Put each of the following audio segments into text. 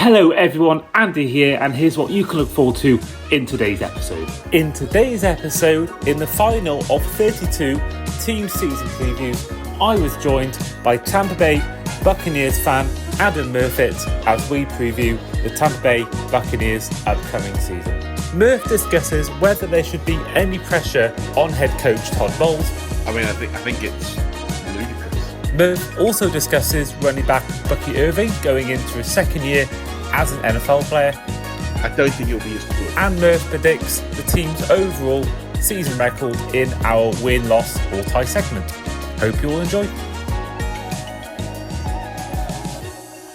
Hello everyone, Andy here, and here's what you can look forward to in today's episode. In today's episode, in the final of 32 team season previews, I was joined by Tampa Bay Buccaneers fan Adam Murfet as we preview the Tampa Bay Buccaneers' upcoming season. Murph discusses whether there should be any pressure on head coach Todd Bowles. I think it's ludicrous. Murph also discusses running back Bucky Irving going into his second year as an NFL player. I don't think it'll be as good. And Murph predicts the team's overall season record in our win-loss or tie segment. Hope you all enjoy.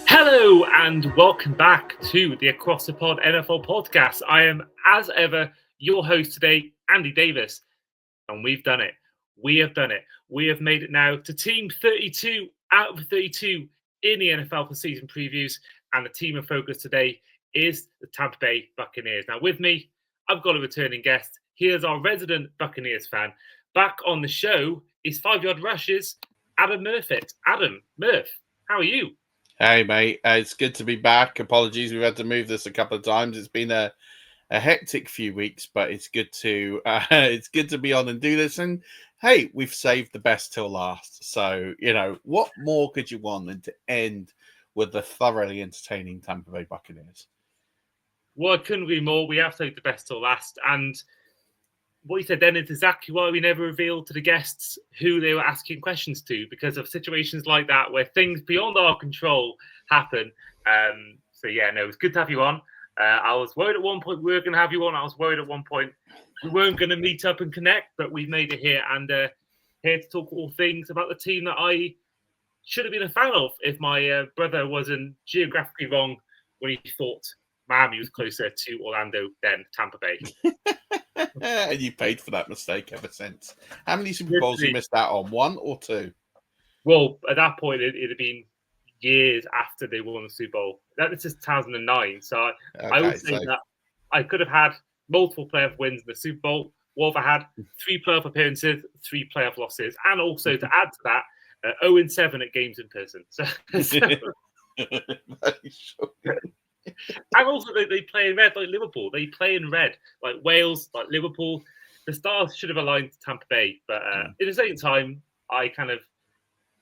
Hello and welcome back to the Across the Pod NFL podcast. I am, as ever, your host today, Andy Davis. And we've done it. We have done it. We have made it now to team 32 out of 32 in the NFL for season previews. And the team of focus today is the Tampa Bay Buccaneers. Now, with me, I've got a returning guest. Here's our resident Buccaneers fan. Back on the show is 5-yard rushes, Adam Murfet. Adam, Murph, how are you? Hey, mate. It's good to be back. Apologies, we've had to move this a couple of times. It's been a hectic few weeks, but it's good to be on and do this. And hey, we've saved the best till last. So, what more could you want than to end with the thoroughly entertaining Tampa Bay Buccaneers? Well, I couldn't agree more. We have saved the best till last. And what you said then is exactly why we never revealed to the guests who they were asking questions to, because of situations like that where things beyond our control happen. It's good to have you on. I was worried at one point we were going to have you on. I was worried at one point we weren't going to meet up and connect, but we've made it here and here to talk all things about the team that I should have been a fan of if my brother wasn't geographically wrong when he thought Miami was closer to Orlando than Tampa Bay. And you paid for that mistake ever since. How many Super Bowls you missed out on? 1 or 2? Well, at that point, it had been years after they won the Super Bowl. That was just 2009. So I would say that I could have had multiple playoff wins in the Super Bowl. Well, if I had 3 playoff appearances, 3 playoff losses, and also to add to that, 0-7 at games in person. So and also they play in red like Liverpool. They play in red like Wales, like Liverpool. The stars should have aligned to Tampa Bay, but at the same time, I kind of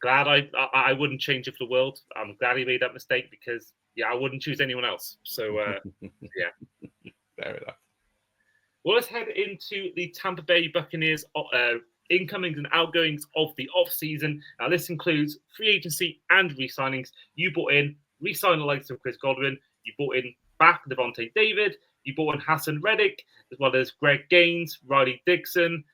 glad I wouldn't change it for the world. I'm glad he made that mistake because I wouldn't choose anyone else. So fair enough. Well, let's head into the Tampa Bay Buccaneers incomings and outgoings of the off-season. Now, this includes free agency and re-signings. You brought in, re-signed the likes of Chris Godwin. You brought in back Devontae David. You brought in Hassan Reddick, as well as Greg Gaines, Riley Dixon,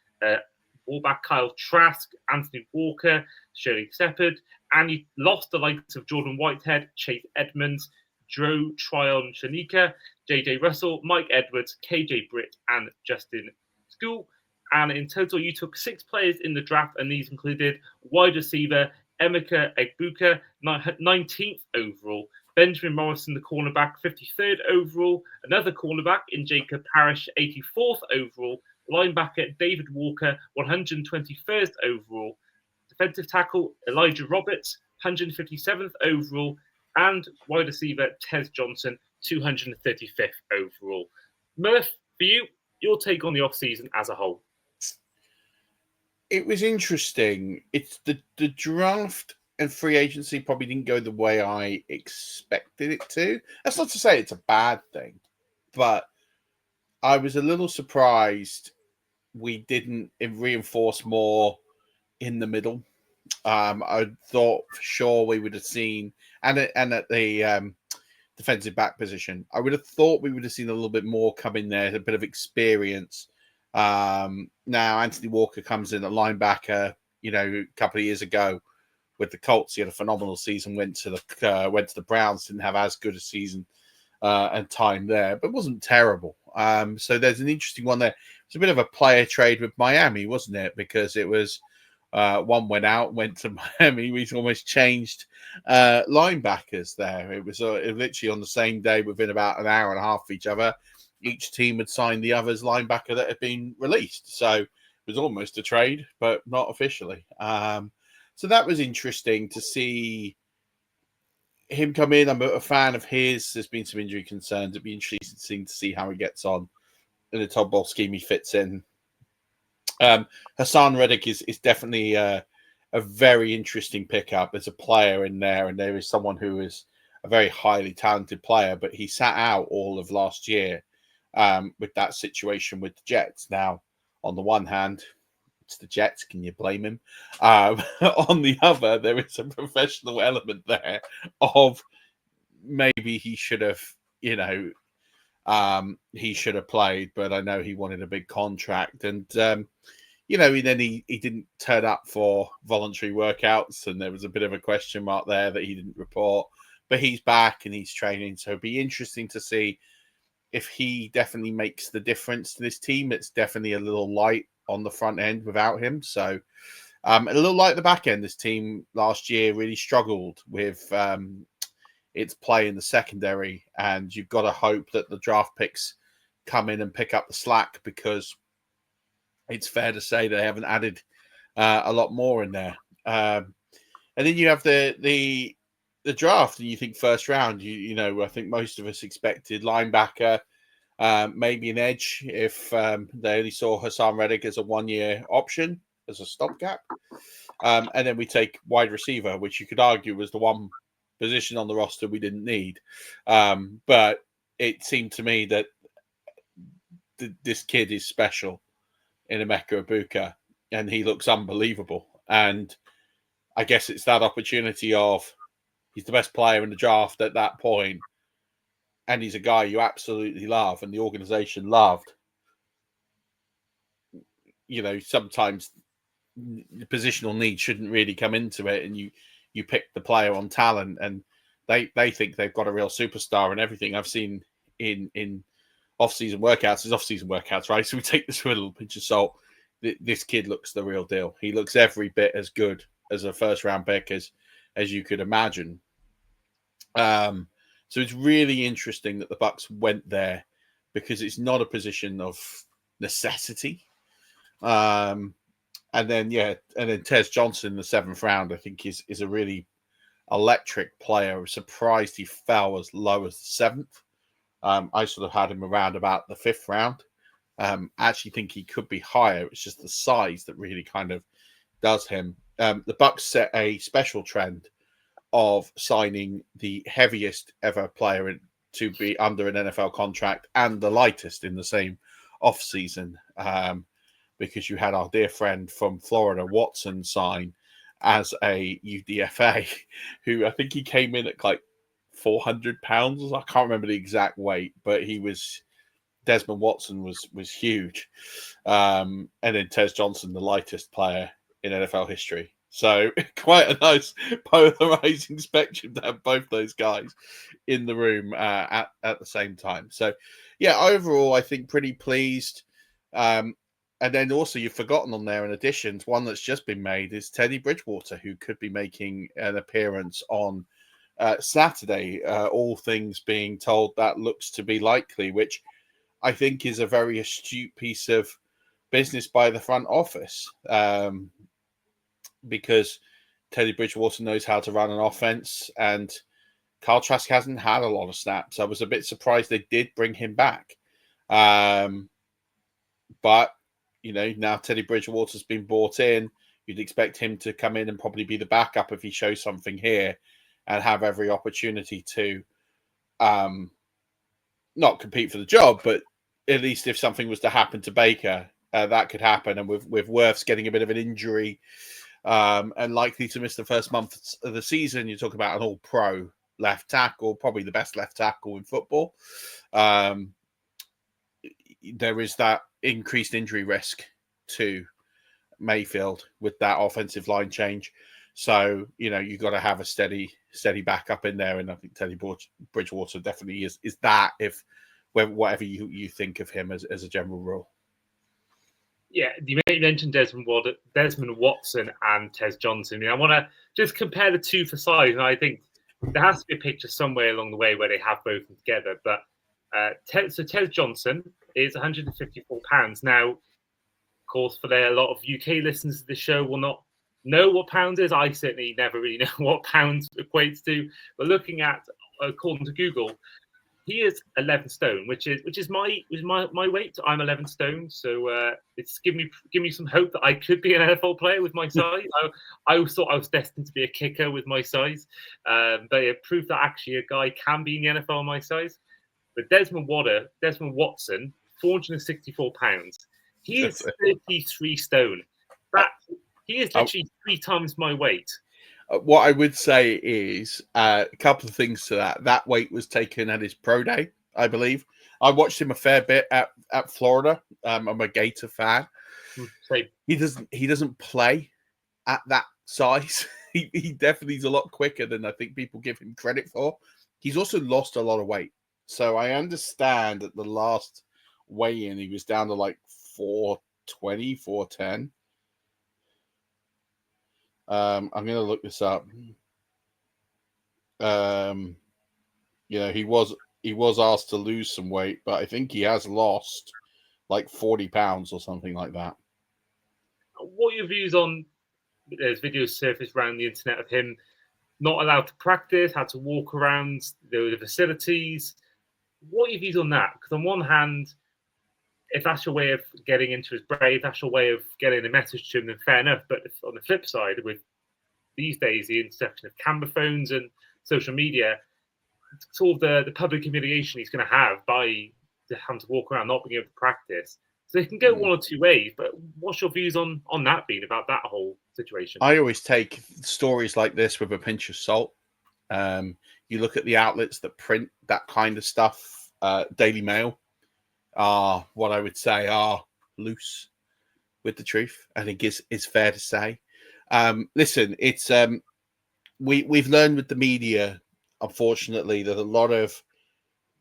fullback Kyle Trask, Anthony Walker, Shirley Shepard. And you lost the likes of Jordan Whitehead, Chase Edmonds, Joe Tryon Shanika, JJ Russell, Mike Edwards, KJ Britt, and Justin School. And in total, you took 6 players in the draft, and these included wide receiver Emeka Egbuka, 19th overall, Benjamin Morrison, the cornerback, 53rd overall, another cornerback in Jacob Parrish, 84th overall, linebacker David Walker, 121st overall, defensive tackle Elijah Roberts, 157th overall, and wide receiver Tez Johnson, 235th overall. Murph, for you, your take on the offseason as a whole. It was interesting. It's the draft and free agency probably didn't go the way I expected it to. That's not to say it's a bad thing, but I was a little surprised we didn't reinforce more in the middle. I thought for sure we would have seen, and at the defensive back position, I would have thought we would have seen a little bit more come in there, a bit of experience. Now Anthony Walker comes in at linebacker, a couple of years ago with the Colts. He had a phenomenal season, went to the Browns, didn't have as good a season and time there, but wasn't terrible. So there's an interesting one there. It's a bit of a player trade with Miami, wasn't it? Because it was one went out, went to Miami. We almost changed linebackers there. It was literally on the same day, within about an hour and a half of each other. Each team had signed the other's linebacker that had been released. So it was almost a trade, but not officially. So that was interesting to see him come in. I'm a fan of his. There's been some injury concerns. It'd be interesting to see how he gets on in the Todd Bowles scheme he fits in. Hassan Reddick is definitely a very interesting pickup. There's a player in there, and there is someone who is a very highly talented player, but he sat out all of last year with that situation with the Jets. Now, on the one hand, it's the Jets. Can you blame him? On the other, there is a professional element there of maybe he should have, he should have played, but I know he wanted a big contract. And, then he didn't turn up for voluntary workouts, and there was a bit of a question mark there that he didn't report. But he's back and he's training, so it'd be interesting to see if he definitely makes the difference to this team. It's definitely a little light on the front end without him. So a little light at the back end. This team last year really struggled with its play in the secondary, and you've got to hope that the draft picks come in and pick up the slack, because it's fair to say they haven't added a lot more in there. And then you have the draft, and you think first round. I think most of us expected linebacker, maybe an edge if they only saw Hassan Reddick as a 1-year option as a stopgap. And then we take wide receiver, which you could argue was the one position on the roster we didn't need. But it seemed to me that this kid is special in Emeka Egbuka, and he looks unbelievable. And I guess it's that opportunity of he's the best player in the draft at that point, and he's a guy you absolutely love and the organization loved. Sometimes the positional need shouldn't really come into it, and you pick the player on talent, and they think they've got a real superstar. And everything I've seen in off-season workouts is off-season workouts, right? So we take this with a little pinch of salt. This kid looks the real deal. He looks every bit as good as a first-round pick as you could imagine. So it's really interesting that the Bucs went there, because it's not a position of necessity. And then Tez Johnson in the 7th round, I think is a really electric player. I'm surprised he fell as low as the 7th. I sort of had him around about the 5th round. I actually think he could be higher. It's just the size that really kind of does him. The Bucs set a special trend of signing the heaviest ever player to be under an NFL contract and the lightest in the same off season, because you had our dear friend from Florida, Watson, sign as a UDFA, who I think he came in at like 400 pounds. I can't remember the exact weight, but Desmond Watson was huge. And then Tez Johnson, the lightest player in NFL history. So quite a nice polarizing spectrum to have both those guys in the room at the same time. So yeah, overall, I think pretty pleased. And then also you've forgotten on there in additions, one that's just been made is Teddy Bridgewater, who could be making an appearance on Saturday. All things being told, that looks to be likely, which I think is a very astute piece of business by the front office. Because Teddy Bridgewater knows how to run an offense, and Kyle Trask hasn't had a lot of snaps. I was a bit surprised they did bring him back. But, now Teddy Bridgewater's been brought in. You'd expect him to come in and probably be the backup if he shows something here, and have every opportunity to not compete for the job, but at least if something was to happen to Baker, that could happen. And with Wirfs getting a bit of an injury, and likely to miss the first month of the season, you talk about an all-pro left tackle, probably the best left tackle in football. There is that increased injury risk to Mayfield with that offensive line change. So, you've got to have a steady backup in there. And I think Teddy Bridgewater definitely is that, whatever you think of him as a general rule. Yeah, you mentioned Desmond Watson and Tez Johnson. I want to just compare the two for size, and I think there has to be a picture somewhere along the way where they have both of them together. But Tez Johnson is 154 pounds. Now, of course, for a lot of UK listeners to the show will not know what pound is. I certainly never really know what pound equates to. But looking at, according to Google, he is 11 stone, which is my weight. I'm 11 stone, so it's give me some hope that I could be an NFL player with my size. I always thought I was destined to be a kicker with my size, but it proved that actually a guy can be in the NFL my size. But Desmond Watson, 464 pounds. He is 33 stone. That he is literally 3 times my weight. What I would say is a couple of things to that. That weight was taken at his pro day, I believe. I watched him a fair bit at Florida. I'm a Gator fan. Same. He doesn't play at that size. He definitely is a lot quicker than I think people give him credit for. He's also lost a lot of weight. So I understand at the last weigh-in, he was down to like 420, 410. I'm going to look this up. He was asked to lose some weight, but I think he has lost like 40 pounds or something like that. What are your views on? There's videos surfaced around the internet of him not allowed to practice, had to walk around the facilities. What are your views on that? Because on one hand, if that's your way of getting into his brain, that's your way of getting a message to him, then fair enough. But on the flip side, with these days, the introduction of camera phones and social media, sort of the public humiliation he's going to have by having to walk around, not being able to practice. So it can go one or two ways. But what's your views on that being about that whole situation? I always take stories like this with a pinch of salt. You look at the outlets that print that kind of stuff. Daily Mail are what I would say are loose with the truth. I think is fair to say. Listen, it's we've learned with the media, unfortunately, that a lot of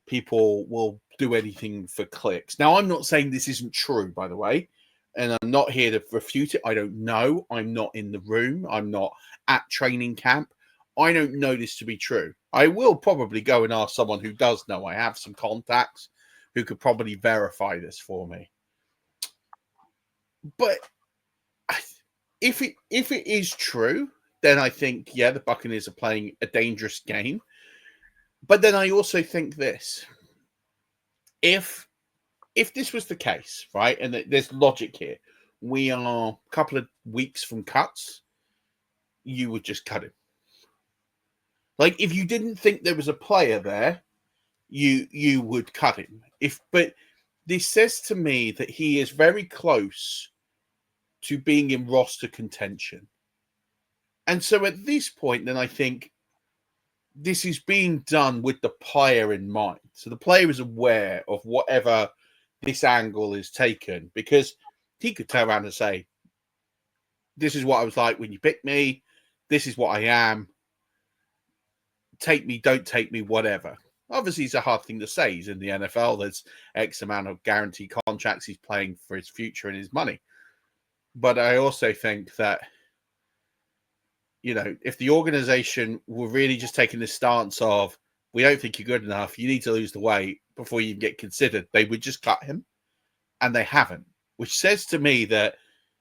people will do anything for clicks. Now, I'm not saying this isn't true, by the way, and I'm not here to refute it. I don't know. I'm not in the room. I'm not at training camp. I don't know this to be true. I will probably go and ask someone who does know. I have some contacts who could probably verify this for me. But if it is true, then I think, yeah, the Buccaneers are playing a dangerous game. But then I also think this. If this was the case, right, and there's logic here, we are a couple of weeks from cuts, you would just cut him. Like, if you didn't think there was a player there, you would cut him. But this says to me that he is very close to being in roster contention. And so at this point, then I think this is being done with the player in mind. So the player is aware of whatever this angle is taken, because he could turn around and say, this is what I was like when you picked me. This is what I am. Take me, don't take me, whatever. Obviously, it's a hard thing to say. He's in the NFL. There's X amount of guaranteed contracts. He's playing for his future and his money. But I also think that, if the organization were really just taking this stance of, we don't think you're good enough, you need to lose the weight before you get considered, they would just cut him. And they haven't, which says to me that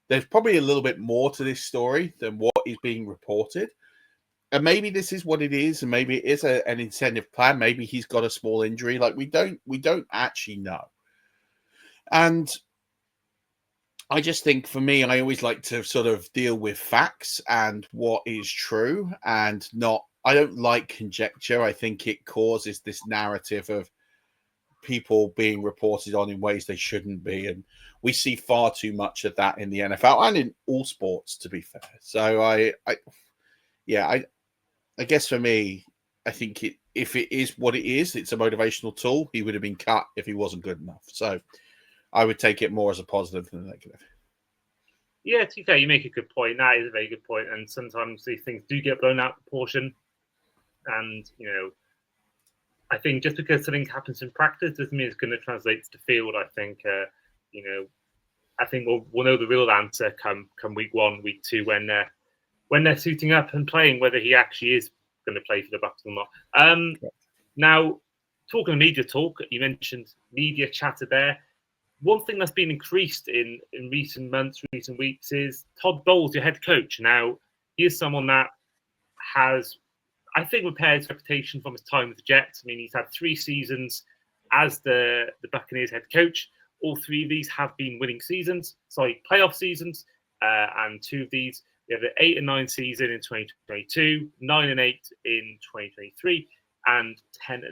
there's probably a little bit more to this story than what is being reported. And maybe this is what it is, and maybe it is an incentive plan. Maybe he's got a small injury. Like, we don't actually know. And I just think, for me, I always like to sort of deal with facts and what is true, and I don't like conjecture. I think it causes this narrative of people being reported on in ways they shouldn't be. And we see far too much of that in the NFL and in all sports, to be fair. So I guess for me, I think if it is what it is, it's a motivational tool. He would have been cut if he wasn't good enough. So I would take it more as a positive than a negative. Yeah, to be fair, you make a good point. That is a very good point. And sometimes these things do get blown out of proportion. And, I think just because something happens in practice doesn't mean it's going to translate to the field. I think, I think we'll know the real answer come week 1, week 2, when they're suiting up and playing, whether he actually is going to play for the Bucs or not. Now, talking of media talk, you mentioned media chatter there. one thing that's been increased in recent months, recent weeks is Todd Bowles, your head coach. Now, he is someone that has, I think, repaired his reputation from his time with the Jets. I mean, he's had 3 seasons as the Buccaneers head coach. All 3 of these have been winning seasons, playoff seasons, and 2 of these. We have the 8-9 season in 2022, 9-8 in 2023, and 10-7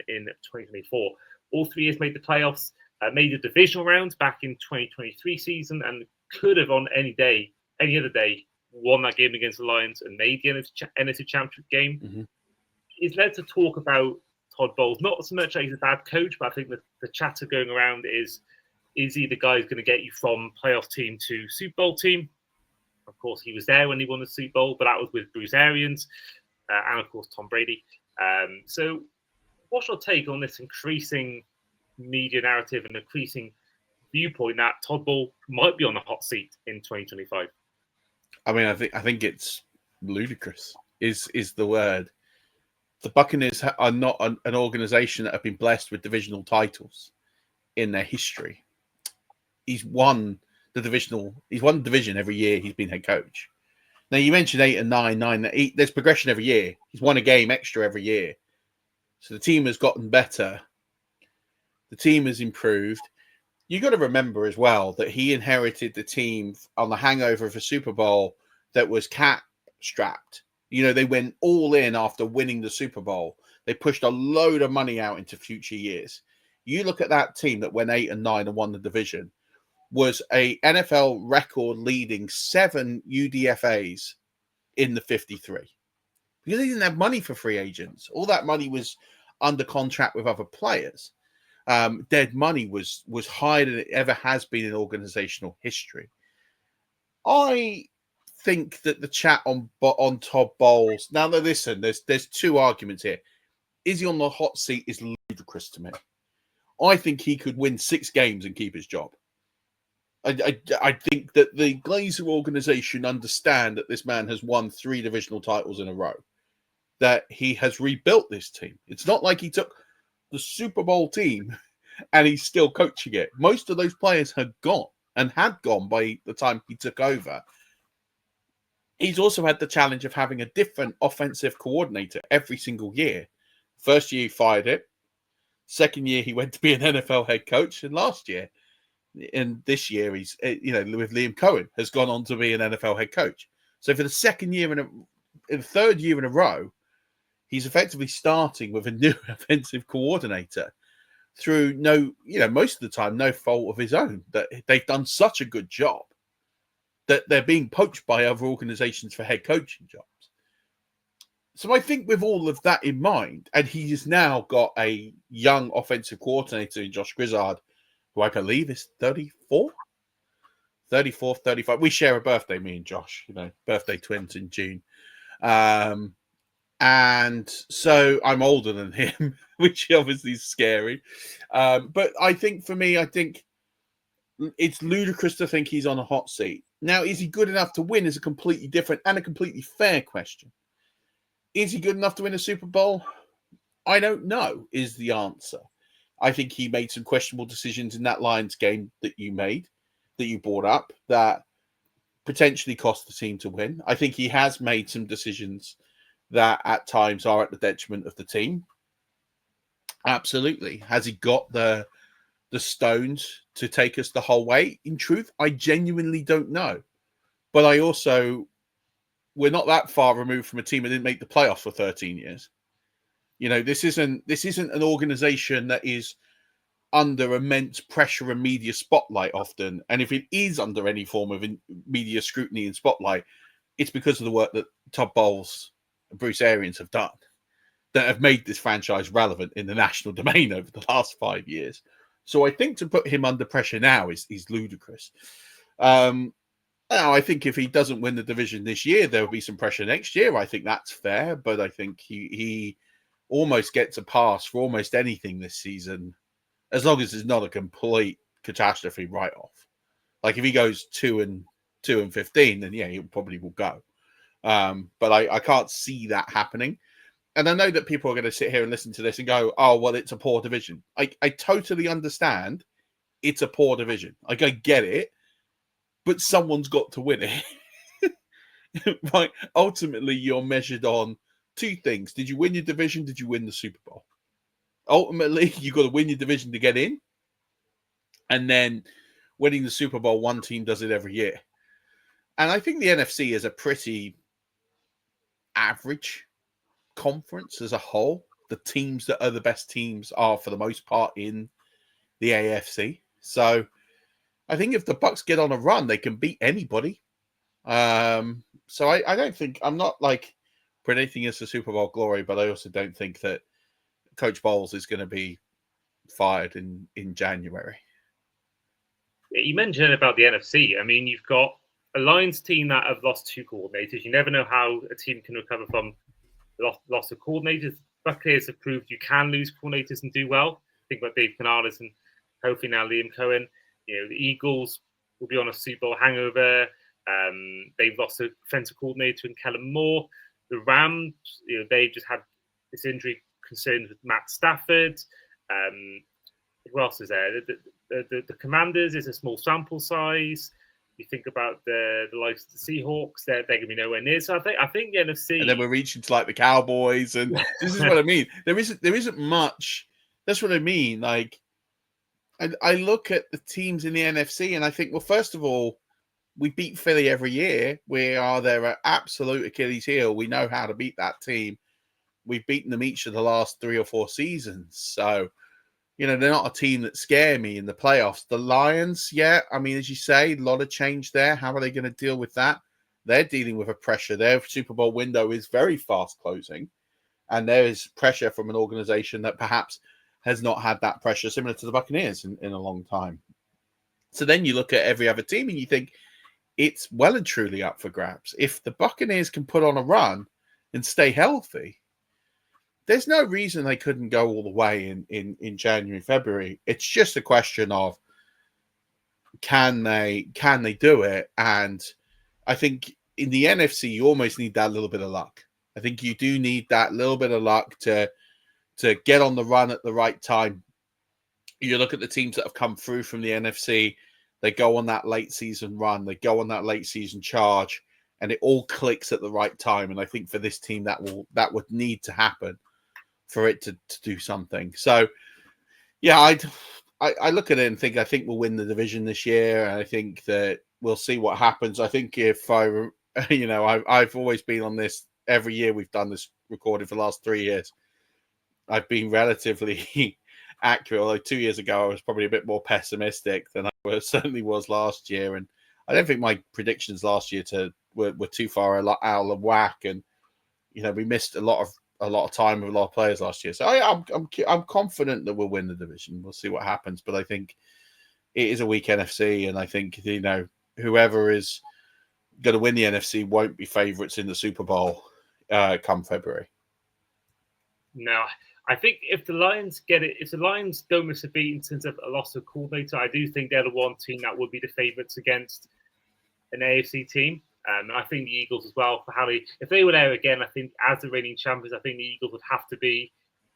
in 2024. All 3 years made the playoffs, made the divisional round back in 2023 season, and could have on any other day, won that game against the Lions and made the NFC Championship game. Mm-hmm. It's led to talk about Todd Bowles, not so much that he's a bad coach, but I think that the chatter going around is he the guy who's going to get you from playoff team to Super Bowl team? Of course, he was there when he won the Super Bowl, but that was with Bruce Arians and, of course, Tom Brady. So what's your take on this increasing media narrative and increasing viewpoint that Todd Bowles might be on the hot seat in 2025? I mean, I think it's ludicrous is the word. The Buccaneers are not an organization that have been blessed with divisional titles in their history. He's won the division every year he's been head coach. Now, you mentioned 8 and 9. There's progression every year. He's won a game extra every year. So the team has gotten better. The team has improved. You got to remember as well that he inherited the team on the hangover of a Super Bowl that was cap strapped. You know, they went all in after winning the Super Bowl. They pushed a load of money out into future years. You look at that team that went 8 and 9 and won the division, was a NFL record leading 7 UDFAs in the 53. Because they didn't have money for free agents. All that money was under contract with other players. Dead money was higher than it ever has been in organizational history. I think that the chat on Todd Bowles. Now, listen, there's 2 arguments here. Is he on the hot seat? Is ludicrous to me. I think he could win 6 games and keep his job. I think that the Glazer organization understand that this man has won 3 divisional titles in a row. That he has rebuilt this team. It's not like he took the Super Bowl team and he's still coaching it. Most of those players had gone by the time he took over. He's also had the challenge of having a different offensive coordinator every single year. First year he fired it. Second year he went to be an NFL head coach, and last year, and this year he's with Liam Cohen has gone on to be an NFL head coach. So for the third year in a row, he's effectively starting with a new offensive coordinator through most of the time, no fault of his own. That they've done such a good job that they're being poached by other organizations for head coaching jobs. So I think with all of that in mind, and he's now got a young offensive coordinator in Josh Grizzard, who I believe is 34, 35. We share a birthday, me and Josh, birthday twins in June. And so I'm older than him, which obviously is scary. But I think for me, it's ludicrous to think he's on a hot seat. Now, is he good enough to win is a completely different and a completely fair question. Is he good enough to win a Super Bowl? I don't know, is the answer. I think he made some questionable decisions in that Lions game that you brought up, that potentially cost the team to win. I think he has made some decisions that at times are at the detriment of the team. Absolutely. Has he got the stones to take us the whole way? In truth, I genuinely don't know. But we're not that far removed from a team that didn't make the playoffs for 13 years. This isn't an organization that is under immense pressure and media spotlight often. And if it is under any form of media scrutiny and spotlight, it's because of the work that Todd Bowles and Bruce Arians have done that have made this franchise relevant in the national domain over the last 5 years. So I think to put him under pressure now is ludicrous. Now, I think if he doesn't win the division this year, there will be some pressure next year. I think that's fair, but I think he almost gets a pass for almost anything this season, as long as it's not a complete catastrophe write-off. Like if he goes 2-15, then yeah, he probably will go. But I can't see that happening. And I know that people are going to sit here and listen to this and go, oh, well, it's a poor division. I totally understand it's a poor division. Like, I get it, but someone's got to win it. Right? Ultimately, you're measured on two things. Did you win your division? Did you win the Super Bowl? Ultimately, you got to win your division to get in. And then winning the Super Bowl, one team does it every year. And I think the NFC is a pretty average conference as a whole. The teams that are the best teams are, for the most part, in the AFC. So I think if the Bucs get on a run, they can beat anybody. So I don't think, I'm not like predicting it's a Super Bowl glory, but I also don't think that Coach Bowles is going to be fired in January. You mentioned about the NFC. I mean, you've got a Lions team that have lost two coordinators. You never know how a team can recover from loss of coordinators. Buccaneers have proved you can lose coordinators and do well. Think about Dave Canales and hopefully now Liam Cohen. You know, the Eagles will be on a Super Bowl hangover. They've lost a defensive coordinator in Kellen Moore. The Rams, you know, they've just had this injury concerns with Matt Stafford. Who else is there? The Commanders is a small sample size. You think about the likes of the Seahawks, they're going to be nowhere near. So I think the NFC, and then we're reaching to like the Cowboys, and this is what I mean. There isn't much. That's what I mean. Like, I look at the teams in the NFC, and I think, well, first of all, we beat Philly every year. We are their absolute Achilles heel. We know how to beat that team. We've beaten them each of the last 3 or 4 seasons. So, you know, they're not a team that scare me in the playoffs. The Lions, yeah, I mean, as you say, a lot of change there. How are they going to deal with that? They're dealing with a pressure. Their Super Bowl window is very fast closing. And there is pressure from an organization that perhaps has not had that pressure, similar to the Buccaneers in a long time. So then you look at every other team and you think it's well and truly up for grabs. If the Buccaneers can put on a run and stay healthy, there's no reason they couldn't go all the way in January, February. It's just a question of can they do it? And I think in the NFC, you almost need that little bit of luck. I think you do need that little bit of luck to get on the run at the right time. You look at the teams that have come through from the NFC, they go on that late season run, they go on that late season charge, and it all clicks at the right time. And I think for this team, that would need to happen for it to do something. So, yeah, I look at it and think, I think we'll win the division this year. And I think that we'll see what happens. I think if I've always been on this every year we've done this recording for the last 3 years. I've been relatively accurate, although 2 years ago I was probably a bit more pessimistic than I certainly was last year. And I don't think my predictions last year were too far out of whack. And, you know, we missed a lot of time with a lot of players last year. So I'm confident that we'll win the division. We'll see what happens. But I think it is a weak NFC. And I think, you know, whoever is going to win the NFC won't be favourites in the Super Bowl come February. No, I think if the Lions get it, if the Lions don't miss a beat in terms of a loss of coordinator, I do think they're the one team that would be the favourites against an AFC team. And I think the Eagles as well, for how if they were there again, I think as the reigning champions, I think the Eagles would have to be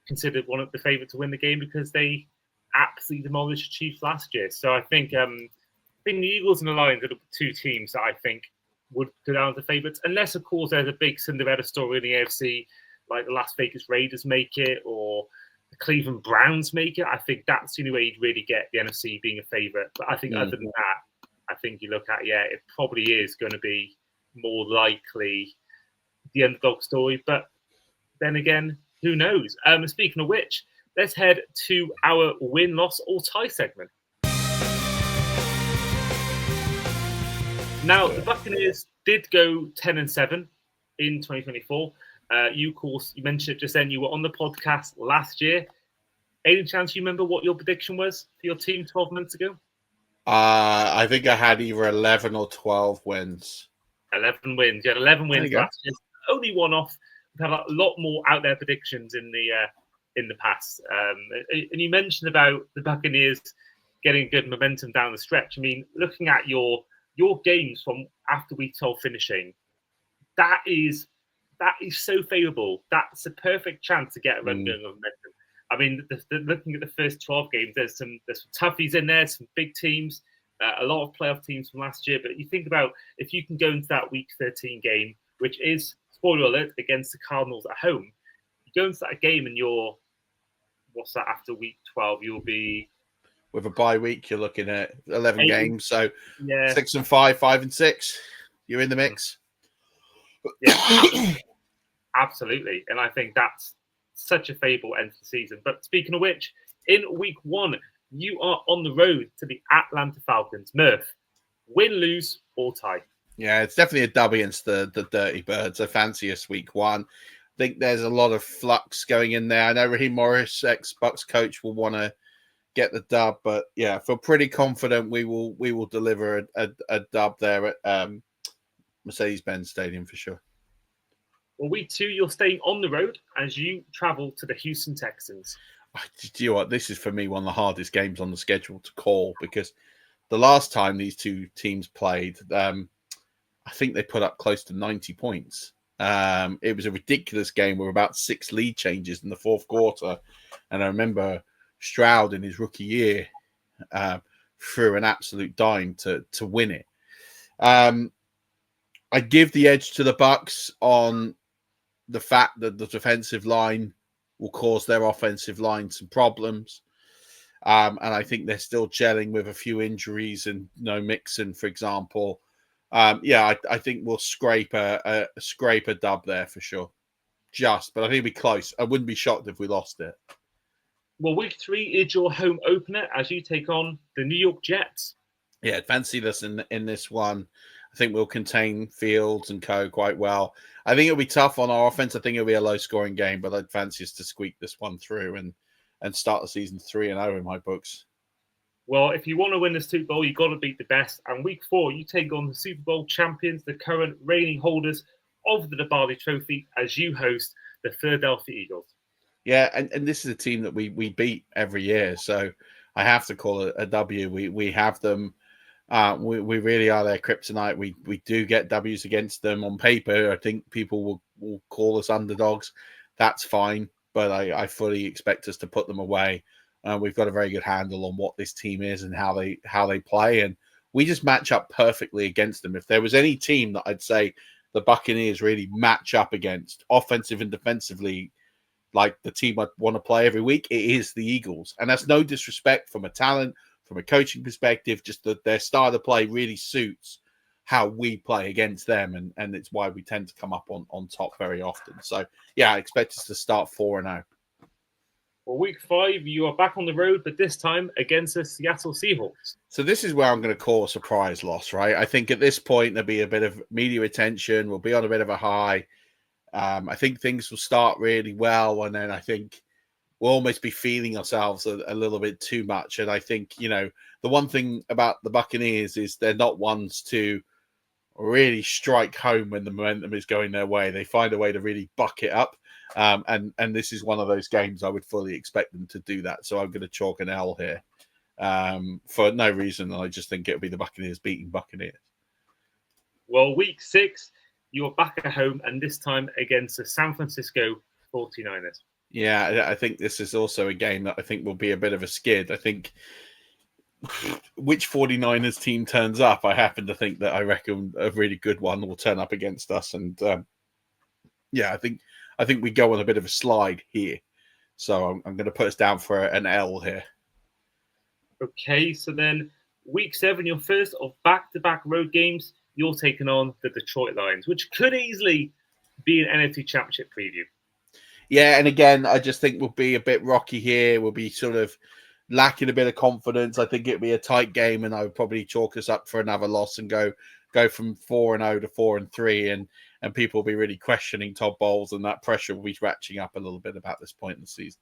considered one of the favourites to win the game because they absolutely demolished the Chiefs last year. So I think the Eagles and the Lions are the two teams that I think would go down as the favourites, unless of course there's a big Cinderella story in the AFC, like the Las Vegas Raiders make it or the Cleveland Browns make it. I think that's the only way you'd really get the NFC being a favourite. But I think other than that, I think you look at, it probably is going to be more likely the underdog story. But then again, who knows? Speaking of which, let's head to our win, loss, or tie segment. Now, the Buccaneers did go 10-7 in 2024. You, of course, you mentioned it just then. You were on the podcast last year. Any chance you remember what your prediction was for your team 12 months ago? I think I had either 11 or 12 wins. 11 wins. You had 11 wins last year. Only one off. We've had a lot more out there predictions in the past. And you mentioned about the Buccaneers getting good momentum down the stretch. I mean, looking at your games from after week 12 finishing, that is so favourable. That's a perfect chance to get a run going of momentum. I mean, looking at the first 12 games, there's some toughies in there, some big teams, a lot of playoff teams from last year. But you think about if you can go into that Week 13 game, which is, spoiler alert, against the Cardinals at home, you go into that game and you're, what's that, after Week 12, you'll be... With a bye week, you're looking at 11 8, games. So yeah, 6-5, 5-6, you're in the mix. Yeah, absolutely. And I think that's such a favorable end to the season. But speaking of which, in Week 1, you are on the road to the Atlanta Falcons. Murph, win, lose, or tie? Yeah, it's definitely a dub against the Dirty Birds. I fancy us Week 1. I think there's a lot of flux going in there. I know Raheem Morris, ex-Bucks coach, will want to get the dub, but yeah, I feel pretty confident we will deliver a dub there at Mercedes-Benz Stadium for sure. Well, Week 2, you're staying on the road as you travel to the Houston Texans. Do you know what? This is for me one of the hardest games on the schedule to call, because the last time these two teams played, I think they put up close to 90 points. It was a ridiculous game with about 6 lead changes in the fourth quarter. And I remember Stroud in his rookie year threw an absolute dime to win it. I give the edge to the Bucks on the fact that the defensive line will cause their offensive line some problems. And I think they're still gelling with a few injuries and no Mixon, for example. I think we'll scrape a dub there for sure. But I think it'll be close. I wouldn't be shocked if we lost it. Well, Week 3 is your home opener as you take on the New York Jets. Yeah, fancy this in this one. I think we'll contain Fields and co quite well. I think it'll be tough on our offense. I think it'll be a low-scoring game, but I'd fancy us to squeak this one through and start the season 3-0 in my books. Well, if you want to win the Super Bowl, you've got to beat the best. And Week 4, you take on the Super Bowl champions, the current reigning holders of the Barley Trophy, as you host the Philadelphia Eagles. Yeah, and this is a team that we beat every year, so I have to call it a W. We have them. We really are their kryptonite. We do get W's against them on paper. I think people will call us underdogs. That's fine, but I fully expect us to put them away. We've got a very good handle on what this team is and how they play, and we just match up perfectly against them. If there was any team that I'd say the Buccaneers really match up against, offensive and defensively, like the team I want to play every week, it is the Eagles. And that's no disrespect from a talent, from a coaching perspective, just that their style of play really suits how we play against them. And it's why we tend to come up on top very often. So, yeah, I expect us to start 4-0. Well, Week 5, you are back on the road, but this time against the Seattle Seahawks. So this is where I'm going to call a surprise loss, right? I think at this point, there'll be a bit of media attention. We'll be on a bit of a high. I think things will start really well, and then I think we'll almost be feeling ourselves a little bit too much. And I think, the one thing about the Buccaneers is they're not ones to really strike home when the momentum is going their way. They find a way to really buck it up. And this is one of those games I would fully expect them to do that. So I'm going to chalk an L here for no reason. I just think it'll be the Buccaneers beating Buccaneers. Well, Week 6, you're back at home, and this time against the San Francisco 49ers. Yeah, I think this is also a game that I think will be a bit of a skid. I think which 49ers team turns up, I happen to think that I reckon a really good one will turn up against us. And I think we go on a bit of a slide here. So I'm going to put us down for an L here. Okay, so then Week 7, your first of back-to-back road games, you're taking on the Detroit Lions, which could easily be an NFC Championship preview. Yeah, and again, I just think we'll be a bit rocky here. We'll be sort of lacking a bit of confidence. I think it'll be a tight game, and I would probably chalk us up for another loss and go from 4-0 to 4-3, and people will be really questioning Todd Bowles, and that pressure will be ratcheting up a little bit about this point in the season.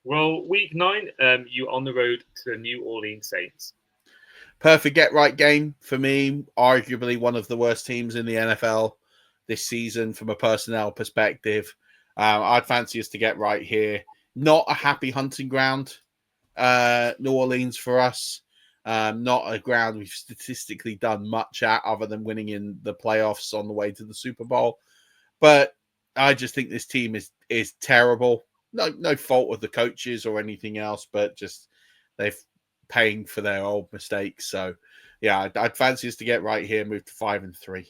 Well, Week 9, you're on the road to the New Orleans Saints. Perfect get-right game for me. Arguably one of the worst teams in the NFL this season from a personnel perspective. I'd fancy us to get right here. Not a happy hunting ground, New Orleans, for us. Not a ground we've statistically done much at other than winning in the playoffs on the way to the Super Bowl. But I just think this team is terrible. no fault of the coaches or anything else, but just they've paying for their old mistakes. So, yeah, I'd fancy us to get right here, move to 5-3.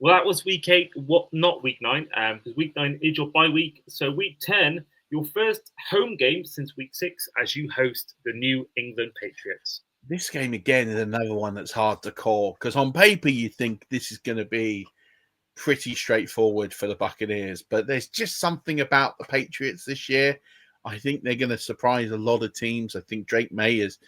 Well, that was week 8, not week 9, because week 9 is your bye week. So week 10, your first home game since week 6 as you host the New England Patriots. This game, again, is another one that's hard to call because on paper you think this is going to be pretty straightforward for the Buccaneers, but there's just something about the Patriots this year. I think they're going to surprise a lot of teams. I think Drake May is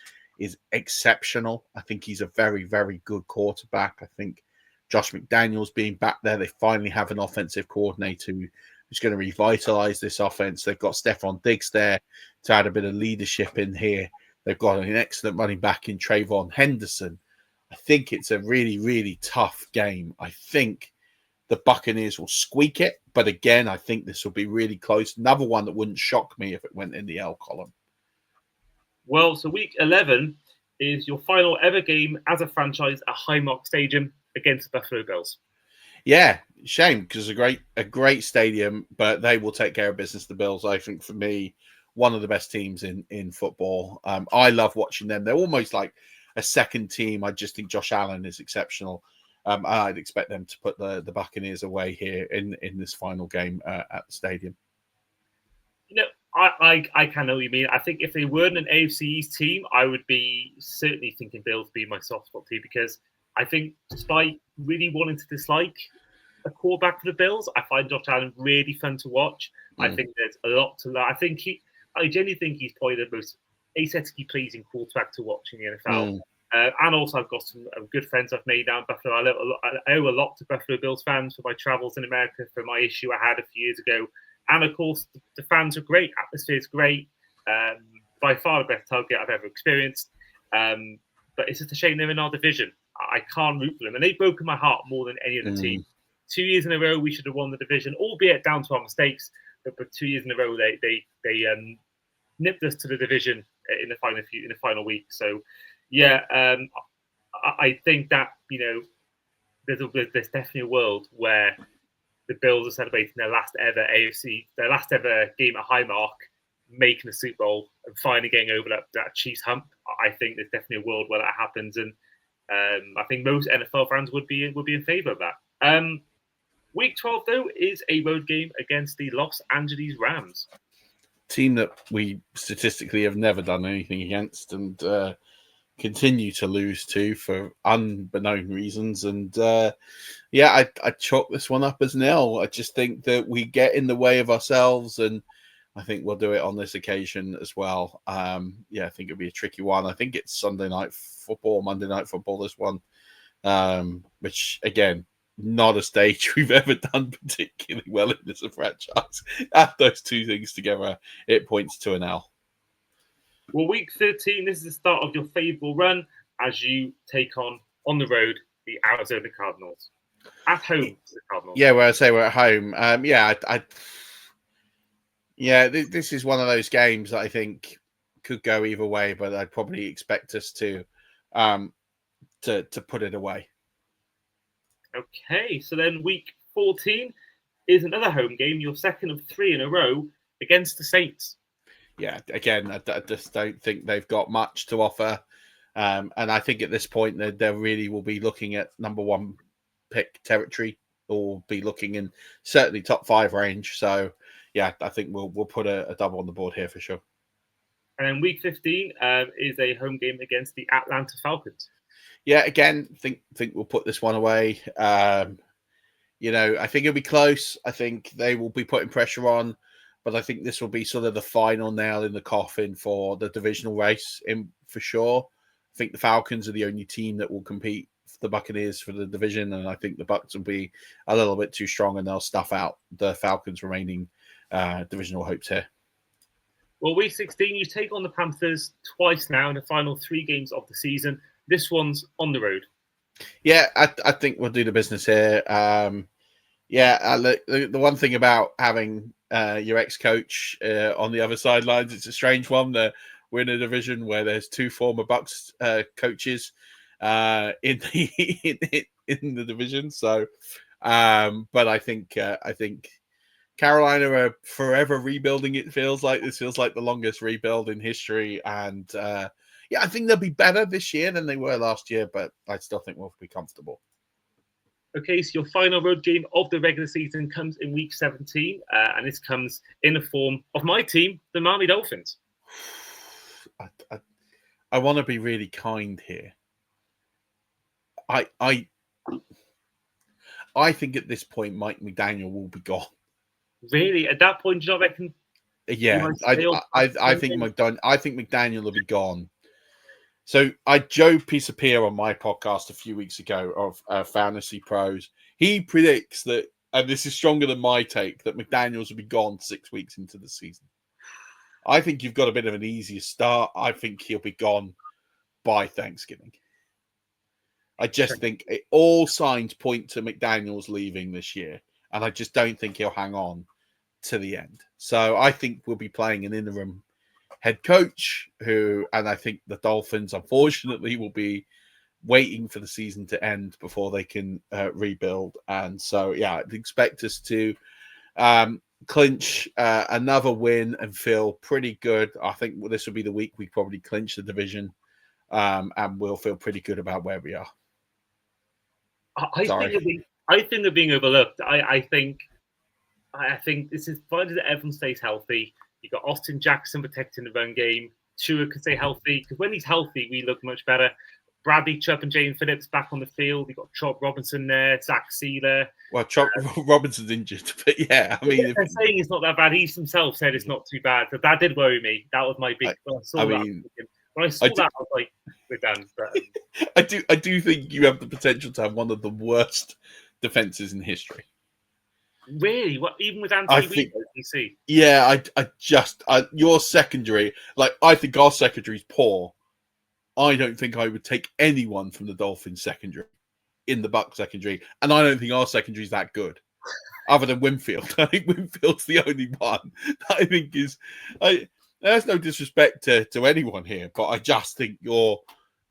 exceptional. I think he's a very, very good quarterback. I think Josh McDaniels being back there, they finally have an offensive coordinator who's going to revitalize this offense. They've got Stephon Diggs there to add a bit of leadership in here. They've got an excellent running back in Trayvon Henderson. I think it's a really, really tough game. I think the Buccaneers will squeak it, but again, I think this will be really close. Another one that wouldn't shock me if it went in the L column. Well, so week 11 is your final ever game as a franchise at Highmark Stadium against the Buffalo Bills. Yeah, shame because a great stadium, but they will take care of business. The Bills, I think, for me, one of the best teams in football. I love watching them. They're almost like a second team. I just think Josh Allen is exceptional. I'd expect them to put the Buccaneers away here in this final game at the stadium. I kind of know what you mean. I think if they weren't an AFC East team, I would be certainly thinking Bills be my soft spot team because I think despite really wanting to dislike a quarterback for the Bills, I find Josh Allen really fun to watch. I think there's a lot to learn. I genuinely think he's probably the most aesthetically pleasing quarterback to watch in the NFL. And also, I've got some good friends I've made down in Buffalo. I owe a lot to Buffalo Bills fans for my travels in America, for my issue I had a few years ago. And of course, the fans are great. Atmosphere is great. By far the best target I've ever experienced. But it's just a shame they're in our division. I can't root for them. And they've broken my heart more than any other team. 2 years in a row, we should have won the division, albeit down to our mistakes. But 2 years in a row, they nipped us to the division in the final week. So, yeah, I think that there's definitely a world where the Bills are celebrating their last ever game at Highmark, making the Super Bowl and finally getting over that Chiefs hump. I think there's definitely a world where that happens, and I think most NFL fans would be in favour of that. Week 12 though is a road game against the Los Angeles Rams, team that we statistically have never done anything against and continue to lose to for unbeknown reasons. And I chalk this one up as an L. I just think that we get in the way of ourselves, and I think we'll do it on this occasion as well. I think it'll be a tricky one. I think it's Monday Night Football, this one, which again, not a stage we've ever done particularly well in this franchise. Add those two things together, it points to an L. Well, week 13, this is the start of your favourable run as you take on the road the Arizona Cardinals. At home to the Cardinals. Yeah, well, I say we're at home. This is one of those games that I think could go either way, but I'd probably expect us to put it away. Okay, so then week 14 is another home game, your second of 3 in a row against the Saints. Yeah, again, I just don't think they've got much to offer. And I think at this point, they really will be looking at number 1 pick territory, or be looking in certainly top 5 range. So, yeah, I think we'll put a double on the board here for sure. And then week 15 is a home game against the Atlanta Falcons. Yeah, again, think we'll put this one away. I think it'll be close. I think they will be putting pressure on, but I think this will be sort of the final nail in the coffin for the divisional race for sure. I think the Falcons are the only team that will compete for the Buccaneers for the division, and I think the Bucs will be a little bit too strong, and they'll stuff out the Falcons' remaining divisional hopes here. Well, week 16, you take on the Panthers twice now in the final 3 games of the season. This one's on the road. Yeah, I think we'll do the business here. The one thing about having your ex-coach on the other sidelines, it's a strange one. We're in a division where there's 2 former Bucs coaches in the division. So, but I think Carolina are forever rebuilding. It feels like this feels like the longest rebuild in history, and I think they'll be better this year than they were last year, but I still think we'll be comfortable. Okay, so your final road game of the regular season comes in week 17, and this comes in the form of my team, the Miami Dolphins. I want to be really kind here. I think at this point, Mike McDaniel will be gone. Really? At that point, do you not reckon? Yeah, I think McDaniel will be gone. So Joe Pisapia on my podcast a few weeks ago of Fantasy Pros. He predicts that, and this is stronger than my take, that McDaniels will be gone 6 weeks into the season. I think you've got a bit of an easier start. I think he'll be gone by Thanksgiving. I just think all signs point to McDaniels leaving this year, and I just don't think he'll hang on to the end. So I think we'll be playing an interim head coach and I think the Dolphins, unfortunately, will be waiting for the season to end before they can rebuild. And so, I'd expect us to clinch another win and feel pretty good. I think this will be the week we probably clinch the division, and we'll feel pretty good about where we are. I think they're being overlooked. I think this is provided that everyone stays healthy. You got Austin Jackson protecting the run game. Tua can stay healthy because when he's healthy, we look much better. Bradley Chubb and Jalen Phillips back on the field. You got Chop Robinson there, Zach Sealer. Well, Chop Robinson's injured, but I mean, they're saying it's not that bad. He himself said it's not too bad. But that did worry me. That was my big. When I saw that, I was like, "We're done." But, I do think you have the potential to have one of the worst defenses in history. Really? What? Even with Anthony Weaver, you see? Yeah, your secondary. Like, I think our secondary is poor. I don't think I would take anyone from the Dolphins secondary in the Bucs secondary, and I don't think our secondary is that good, other than Winfield. I think Winfield's the only one that I think is. There's no disrespect to anyone here, but I just think you're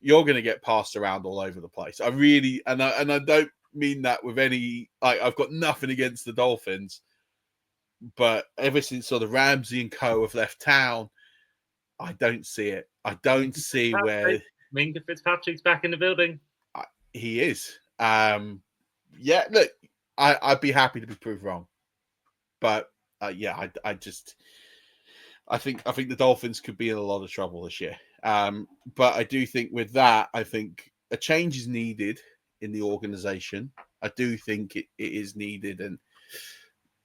going to get passed around all over the place. I really, and I don't mean that with any. I've got nothing against the Dolphins, but ever since sort of Ramsey and co have left town, I don't see it. I don't see where Minka Fitzpatrick's back in the building. He is. Look, I'd be happy to be proved wrong, but I think the Dolphins could be in a lot of trouble this year. But I do think with that, I think a change is needed in the organization. I do think it is needed, and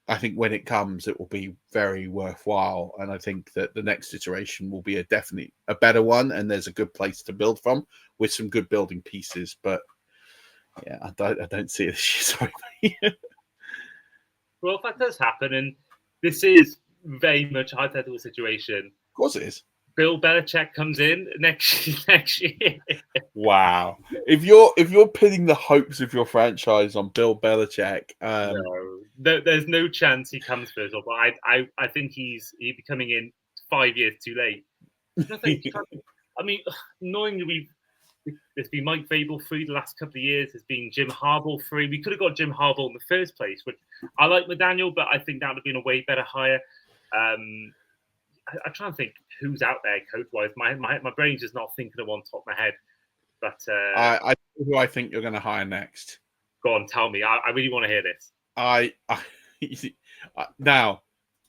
I think when it comes, it will be very worthwhile. And I think that the next iteration will be definitely a better one, and there's a good place to build from with some good building pieces. But I don't see it this year. Sorry. Well, if that does happen, and this is very much a hypothetical situation. Of course it is. Bill Belichick comes in next year. Wow! If you're pinning the hopes of your franchise on Bill Belichick, no, there's no chance he comes first. But I think he'd be coming in 5 years too late. I mean, knowing there's been Mike Vrabel free the last couple of years, there's been Jim Harbaugh free. We could have got Jim Harbaugh in the first place. Which I like McDaniel, but I think that would have been a way better hire. I'm trying to think who's out there coach-wise. My brain's just not thinking of one top of my head. But I know who I think you're going to hire next. Go on, tell me. I really want to hear this. Now,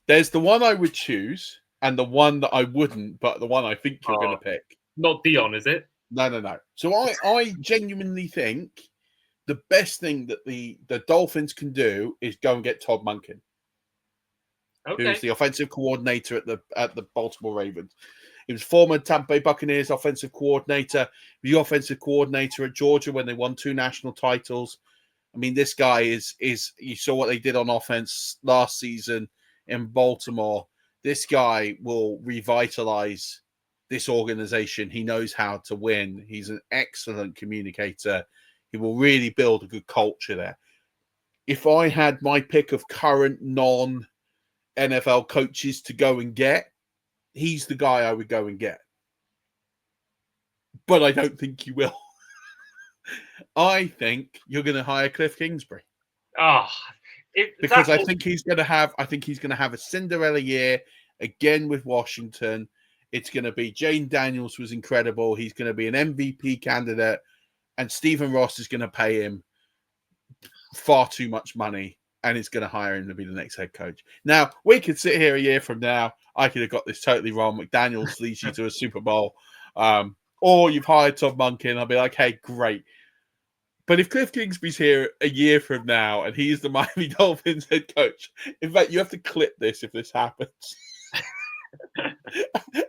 there's the one I would choose and the one that I wouldn't, but the one I think you're going to pick. Not Dion, is it? No. So I genuinely think the best thing that the Dolphins can do is go and get Todd Monken. Okay. Who's the offensive coordinator at the Baltimore Ravens. He was former Tampa Bay Buccaneers offensive coordinator, the offensive coordinator at Georgia when they won 2 national titles. I mean, this guy is you saw what they did on offense last season in Baltimore. This guy will revitalize this organization. He knows how to win. He's an excellent communicator. He will really build a good culture there. If I had my pick of current non-NFL coaches to go and get, he's the guy I would go and get. But I don't think you will. I think you're going to hire Cliff Kingsbury. Oh, because I think he's going to have a Cinderella year again with Washington. It's going to be Jane Daniels was incredible. He's going to be an MVP candidate, and Stephen Ross is going to pay him far too much money, and it's going to hire him to be the next head coach. Now, we could sit here a year from now. I could have got this totally wrong. McDaniels leads you to a Super Bowl, or you've hired Todd Monken. I'll be like, hey, great. But if Cliff Kingsbury's here a year from now and he's the Miami Dolphins head coach, in fact, you have to clip this if this happens.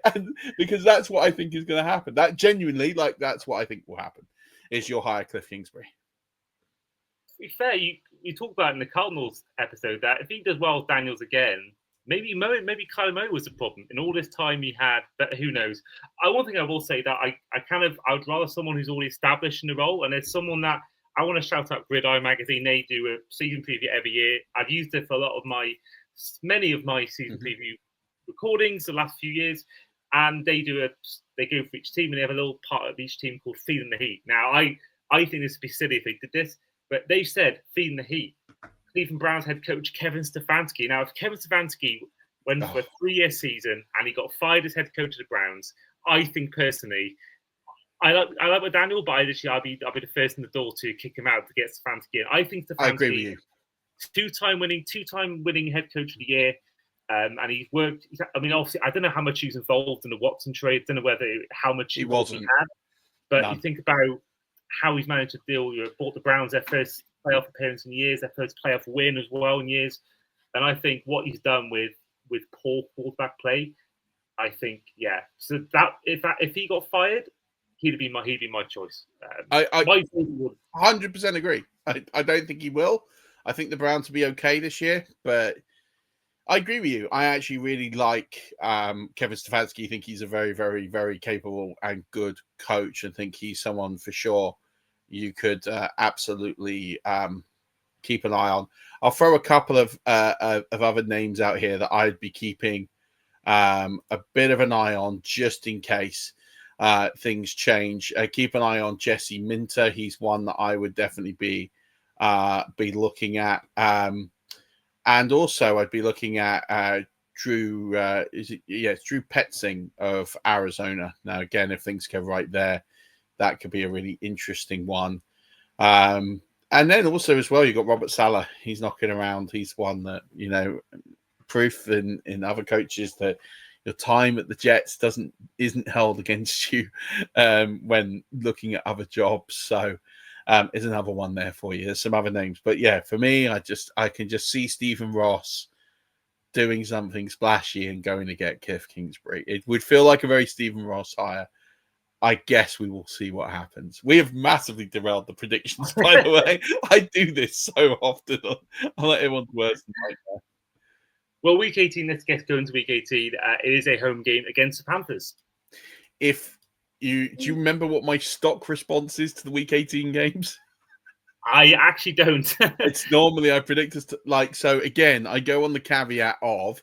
And because that's what I think is going to happen. That genuinely, that's what I think will happen, is you'll hire Cliff Kingsbury. To be fair, you talked about in the Cardinals episode that if he does well with Daniels again, maybe Kyler Murray was the problem. In all this time he had, but who knows? One thing I will say that I would rather someone who's already established in the role, and there's someone that I want to shout out Gridiron Magazine. They do a season preview every year. I've used it for many of my season preview recordings the last few years, and they go for each team and they have a little part of each team called Feeding the Heat. Now I think this would be silly if they did this, but they said Feeding the Heat. Cleveland Browns head coach Kevin Stefanski. Now, if Kevin Stefanski went for a 3-year season and he got fired as head coach of the Browns, I think personally, I like McDaniel, but I'll be the first in the door to kick him out to get Stefanski in. I think Stefanski, I agree with you. Two-time winning head coach of the year. And he's worked. I mean, obviously, I don't know how much he was involved in the Watson trade. I don't know how much he wasn't. He had. But None. You think about how he's managed to deal. Bought the Browns their first playoff appearance in years, their first playoff win as well in years. And I think what he's done with poor quarterback play, I think, yeah. So that if he got fired, he'd be my choice. I 100% agree. I don't think he will. I think the Browns will be okay this year, but I agree with you. I actually really like Kevin Stefanski. I think he's a very, very, very capable and good coach, and think he's someone for sure you could absolutely keep an eye on. I'll throw a couple of other names out here that I'd be keeping a bit of an eye on just in case things change. Keep an eye on Jesse Minter. He's one that I would definitely be looking at. And also, I'd be looking at Drew. Drew Petzing of Arizona. Now, again, if things go right there, that could be a really interesting one. And then also as well, you've got Robert Saleh. He's knocking around. He's one that, proof in other coaches that your time at the Jets isn't held against you when looking at other jobs. So. Is another one there for you. There's some other names, but yeah, for me, I can just see Stephen Ross doing something splashy and going to get Cliff Kingsbury. It would feel like a very Stephen Ross hire. I guess we will see what happens. We have massively derailed the predictions, by the way. I do this so often. I'll let everyone's worse than nightmare. Well, week 18. Let's go into week 18. It is a home game against the Panthers. Do you remember what my stock response is to the Week 18 games? I actually don't. It's normally I predict us to so again, I go on the caveat of,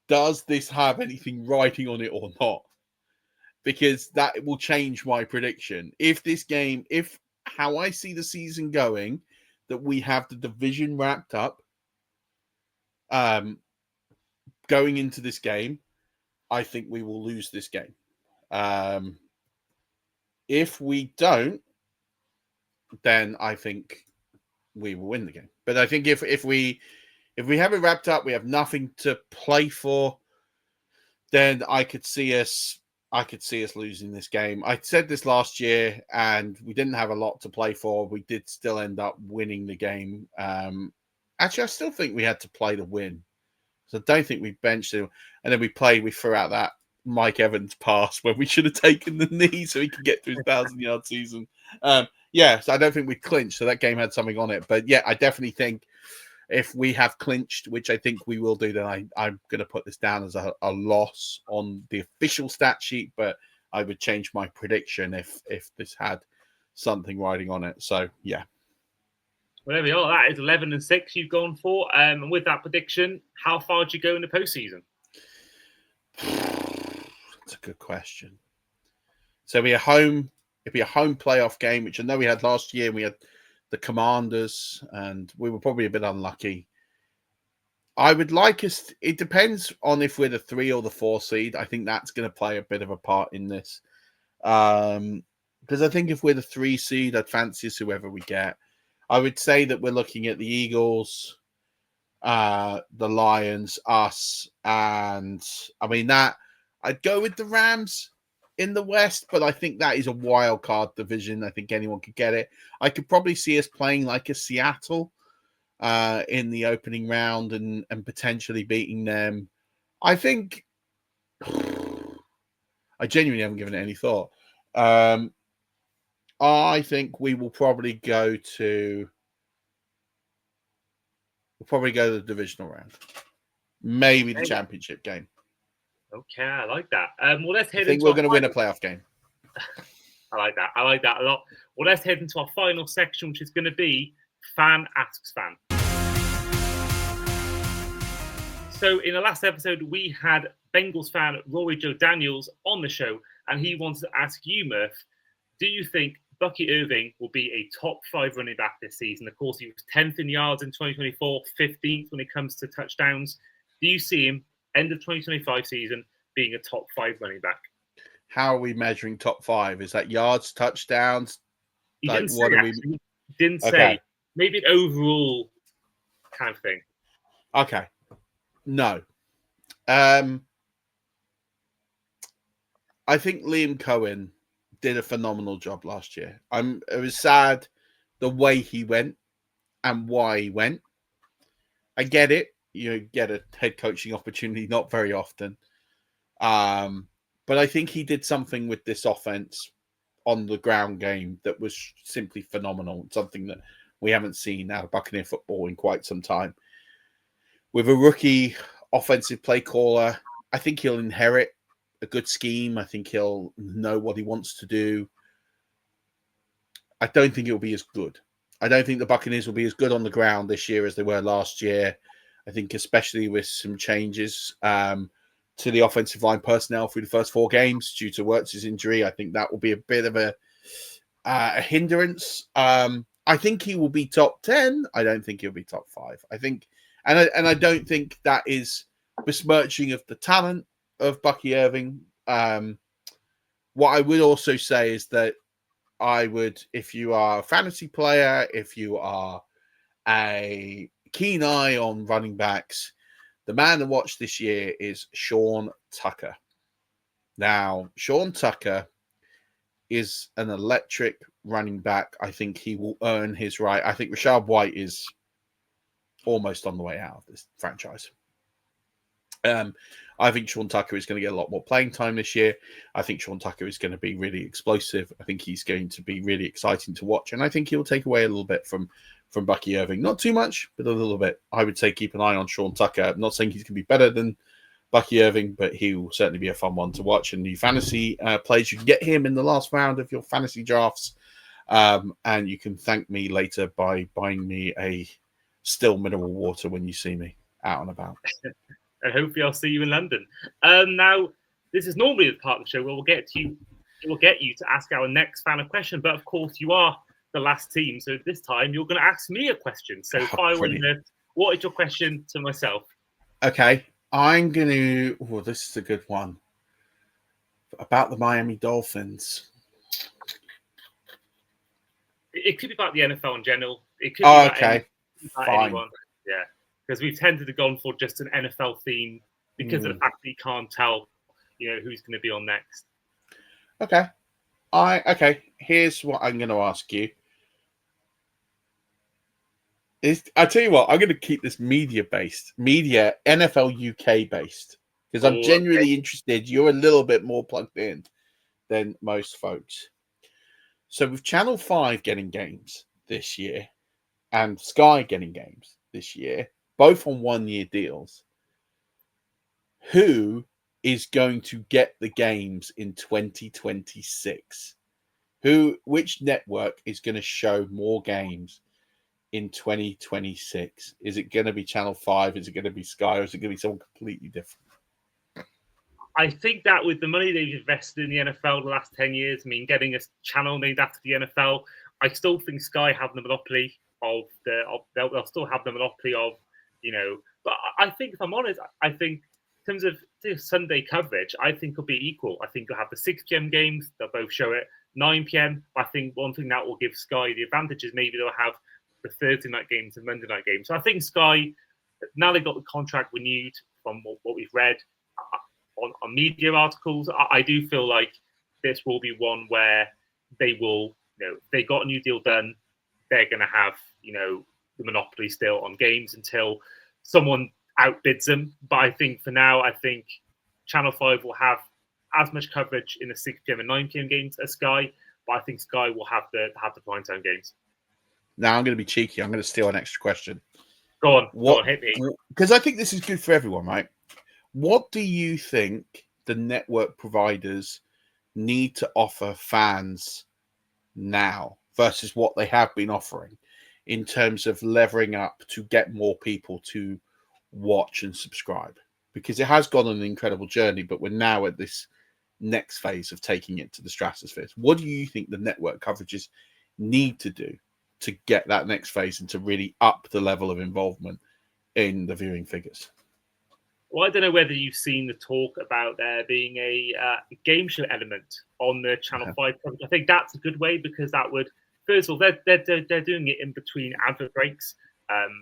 does this have anything writing on it or not? Because that will change my prediction. If how I see the season going, that we have the division wrapped up, going into this game, I think we will lose this game. If we don't, then I think we will win the game. But I think if we have it wrapped up, we have nothing to play for, then I could see us losing this game. I said this last year, and we didn't have a lot to play for. We did still end up winning the game. Actually, I still think we had to play to win. So I don't think we benched him. And then we threw out that Mike Evans pass when we should have taken the knee so he could get to his 1,000-yard season. So I don't think we clinched. So that game had something on it. But yeah, I definitely think if we have clinched, which I think we will do, then I'm going to put this down as a loss on the official stat sheet. But I would change my prediction if this had something writing on it. So yeah. Well, there we are. That is 11-6 you've gone for. And with that prediction, how far do you go in the postseason? That's a good question. So it'd be a home playoff game, which I know we had last year. We had the Commanders, and we were probably a bit unlucky. I would like us. It depends on if we're the 3 or the 4 seed. I think that's going to play a bit of a part in this. Because I think if we're the 3 seed, I'd fancy us whoever we get. I would say that we're looking at the Eagles, the Lions, us, and I mean that I'd go with the Rams in the West, but I think that is a wild card division. I think anyone could get it. I could probably see us playing like a Seattle in the opening round and potentially beating them. I think I genuinely haven't given it any thought. I think we will probably go to the divisional round, maybe the championship game. Okay, I like that. Well, let's head. I think we're going to win a playoff game. I like that. I like that a lot. Well, let's head into our final section, which is going to be Fan Asks Fan. So in the last episode, we had Bengals fan Rory Joe Daniels on the show, and he wants to ask you, Murph, do you think Bucky Irving will be a top 5 running back this season? Of course, he was 10th in yards in 2024, 15th when it comes to touchdowns. Do you see him, end of 2025 season, being a top 5 running back? How are we measuring top 5? Is that yards, touchdowns? He didn't say, He didn't say. Maybe an overall kind of thing. Okay. No. I think Liam Cohen did a phenomenal job last year. It was sad the way he went and why he went. I get it. You get a head coaching opportunity not very often. But I think he did something with this offense on the ground game that was simply phenomenal. Something that we haven't seen out of Buccaneer football in quite some time. With a rookie offensive play caller, I think he'll inherit a good scheme. I think he'll know what he wants to do. I don't think it'll be as good. I don't think the Buccaneers will be as good on the ground this year as they were last year. I think especially with some changes to the offensive line personnel through the first 4 games due to Wirtz's injury, I think that will be a bit of a hindrance. I think he will be top 10. I don't think he'll be top 5. I think, and I don't think that is besmirching of the talent of Bucky Irving. What I would also say is that I would, if you are a fantasy player, if you are a keen eye on running backs, the man to watch this year is Sean Tucker. Now, Sean Tucker is an electric running back. I think he will earn his right. I think Rashad White is almost on the way out of this franchise. I think Sean Tucker is going to get a lot more playing time this year. I think Sean Tucker is going to be really explosive. I think he's going to be really exciting to watch. And I think he'll take away a little bit from Bucky Irving. Not too much, but a little bit. I would say keep an eye on Sean Tucker. I'm not saying he's going to be better than Bucky Irving, but he will certainly be a fun one to watch. And the fantasy plays, you can get him in the last round of your fantasy drafts. And you can thank me later by buying me a still mineral water when you see me out and about. And hopefully I'll see you in London. Now, this is normally the part of the show where we'll get you to ask our next fan a question. But of course, you are the last team. So this time you're going to ask me a question. So fire away, what is your question to myself? Okay. I'm going to... Oh, this is a good one. About the Miami Dolphins. It could be about the NFL in general. It could be about anyone. Yeah. Because we've tended to go for just an NFL theme because of the fact that you can't tell, who's going to be on next. Okay. Here's what I'm going to ask you. I tell you what, I'm going to keep this media NFL UK based, because I'm genuinely interested. You're a little bit more plugged in than most folks. So with Channel 5 getting games this year and Sky getting games this year, both on 1-year deals, who is going to get the games in 2026? Which network is going to show more games in 2026? Is it going to be Channel 5? Is it going to be Sky? Or is it going to be someone completely different? I think that with the money they've invested in the NFL the last 10 years, getting a channel named after the NFL, I still think Sky have the monopoly they'll still have the monopoly of, but I think, if I'm honest, I think in terms of Sunday coverage, I think it'll be equal. I think you'll have the 6 p.m. games. They'll both show it 9 p.m. I think one thing that will give Sky the advantage is maybe they'll have the Thursday night games and Monday night games. So I think Sky, now they've got the contract renewed from what we've read on media articles, I do feel like this will be one where they will, if they got a new deal done, they're going to have, the monopoly still on games until someone outbids them. But I think for now, I think Channel 5 will have as much coverage in the 6 p.m. and 9 p.m. games as Sky, but I think Sky will have the prime time games. Now I'm going to be cheeky. I'm going to steal an extra question. Go on, hit me. Because I think this is good for everyone, right? What do you think the network providers need to offer fans now versus what they have been offering in terms of levering up to get more people to watch and subscribe? Because it has gone on an incredible journey, but we're now at this next phase of taking it to the stratosphere. What do you think the network coverages need to do to get that next phase and to really up the level of involvement in the viewing figures? Well, I don't know whether you've seen the talk about there being a game show element on the Channel 5 coverage. I think that's a good way, because that would, first of all, they're doing it in between advert breaks.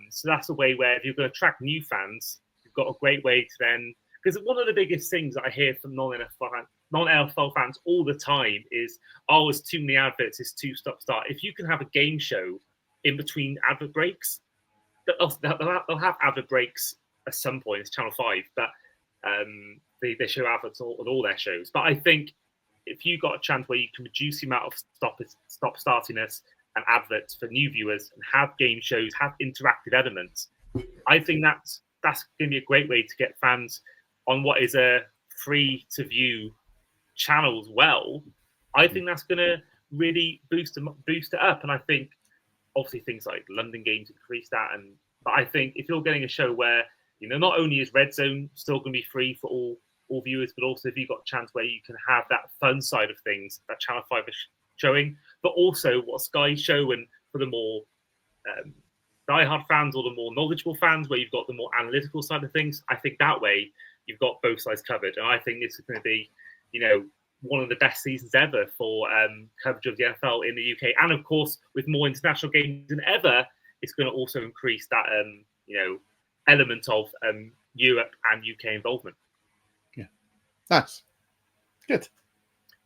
So that's a way where if you're going to attract new fans, you've got a great way to then, because one of the biggest things that I hear from non-NFL fans all the time is, it's too many adverts, it's too stop-start. If you can have a game show in between advert breaks, they'll have advert breaks at some point. It's Channel 5, but they show adverts on all their shows. But I think if you got a chance where you can reduce the amount of stop-startiness and adverts for new viewers and have game shows, have interactive elements, I think that's going to be a great way to get fans on what is a free-to-view channel as well. I think that's going to really boost it up. And I think obviously things like London games increase that. But I think if you're getting a show where, not only is Red Zone still going to be free for all viewers, but also if you've got a chance where you can have that fun side of things that Channel 5 is showing, but also what Sky show, and for the more diehard fans or the more knowledgeable fans, where you've got the more analytical side of things, I think that way you've got both sides covered. And I think this is going to be, one of the best seasons ever for coverage of the NFL in the UK. And of course, with more international games than ever, it's going to also increase that, element of Europe and UK involvement. Yeah, nice, good,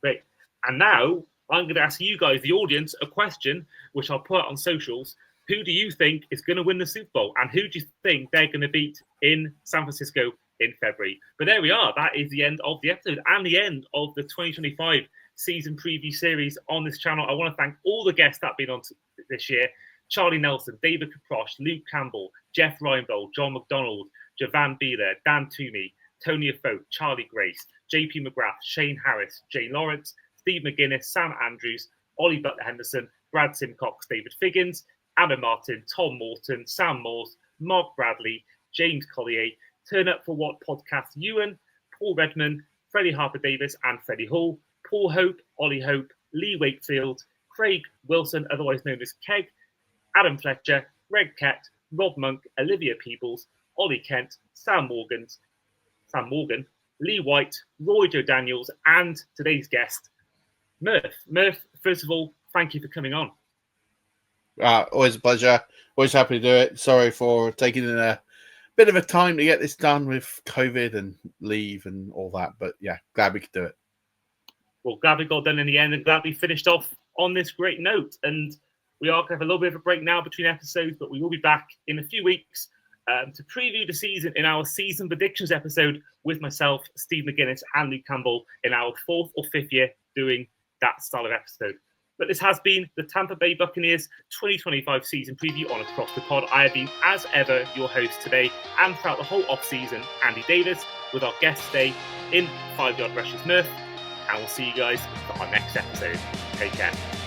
great. And now I'm going to ask you guys, the audience, a question which I'll put on socials. Who do you think is going to win the Super Bowl, and who do you think they're going to beat in San Francisco in February? But there we are. That is the end of the episode and the end of the 2025 season preview series on this channel. I want to thank all the guests that have been on this year: Charlie Nelson, David Caproche, Luke Campbell, Jeff Reinbold, John McDonald, Javan Beeler, Dan Toomey, Tony Afote, Charlie Grace, JP McGrath, Shane Harris, Jane Lawrence, Steve McGuinness, Sam Andrews, Ollie Butler Henderson, Brad Simcox, David Figgins, Adam Martin, Tom Morton, Sam Moores, Mark Bradley, James Collier, Turn Up For What Podcast Ewan, Paul Redman, Freddie Harper Davis and Freddie Hall, Paul Hope, Ollie Hope, Lee Wakefield, Craig Wilson, otherwise known as Keg, Adam Fletcher, Greg Kett, Rob Monk, Olivia Peebles, Ollie Kent, Sam Morgan, Lee White, Roy Joe Daniels, and today's guest, Murph. Murph, first of all, thank you for coming on. Always a pleasure. Always happy to do it. Sorry for taking a bit of a time to get this done with COVID and leave and all that. But yeah, glad we could do it. Well, glad we got done in the end, and glad we finished off on this great note. And we are going to have a little bit of a break now between episodes, but we will be back in a few weeks to preview the season in our season predictions episode with myself, Steve McGuinness, and Luke Campbell in our 4th or 5th year doing that style of episode. But this has been the Tampa Bay Buccaneers 2025 season preview on Across the Pod. I have been, as ever, your host today and throughout the whole off-season, Andy Davis, with our guest today in 5 Yard Rushers Murph. And we'll see you guys for our next episode. Take care.